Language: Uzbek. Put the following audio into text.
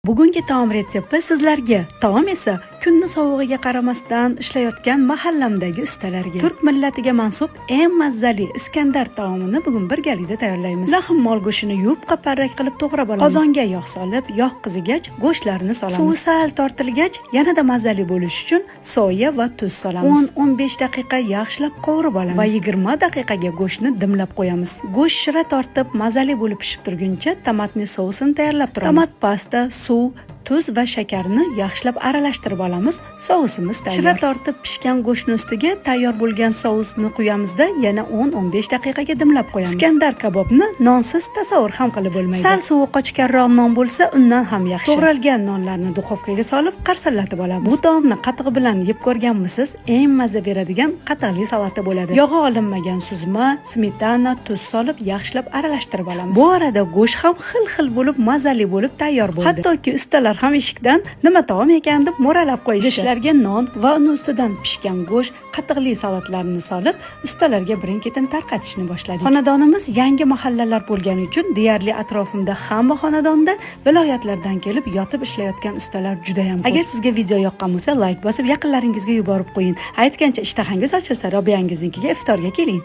Bugungi taom retsepti sizlarga, taom esa kunni sovug'iga qaramasdan ishlayotgan mahallamdagi ustalarga. Turk millatiga mansub eng mazzali Iskandar taomini bugun birgalikda tayyorlaymiz. Lahm mol go'shtini yuvib qaparrak qilib to'g'rab olamiz. Qozonga yog' solib, yog' qizigach, go'shtlarni solamiz. Suvi sal tortilgach, yanada mazali bo'lish uchun soya va tuz solamiz. 10-15 daqiqa yaxshilab qovurib olamiz va 20 daqiqaga go'shtni dimlab qo'yamiz. Go'sht shira tortib, mazali bo'lib pishib turguncha tomatli sousini tayyorlab turamiz. Tomat pasta, suv, tuz va shakarni yaxshilab aralashtirib olamiz. Sousimiz tayyor. Shira tortib pishgan go'shtni ustiga tayyor bo'lgan sousni quyamizda yana 10-15 daqiqaga dimlab qo'yamiz. Iskandar kabobni nonsiz tasavvur ham qilib bo'lmaydi. Sal suvi qochganroq non bo'lsa, undan ham yaxshi. To'g'ralgan nonlarni duxovkaga solib qarsillatib olamiz. Bu taomni qatiq bilan yeb ko'rganmisiz? Eng mazza beradigan qatiqli salata bo'ladi. Yog'i olinmagan suzma, smetana, tuz solib yaxshilab aralashtirib olamiz. Bu arada go'sht ham xil-xil bo'lib mazali bo'lib tayyor bo'ldi. Hattoki ustalar ham eshikdan nima taom ekan deb mo'ralab qo'yishdi. Idishlarga non va uni ustidan pishgan go'sht, qatiqli salatlarni solib, ustalarga birin-ketin tarqatishni boshladik. Xonadonimiz yangi mahallalar bo'lgani uchun deyarli atrofimda hamma xonadonda viloyatlardan kelib yotib ishlayotgan ustalar juda ham ko'p. Agar sizga video yoqqan bo'lsa, like bosib, yaqinlaringizga yuborib qo'ying. Aytgancha ishtahangiz ochilsa, Robiyangiznikiga iftorga keling.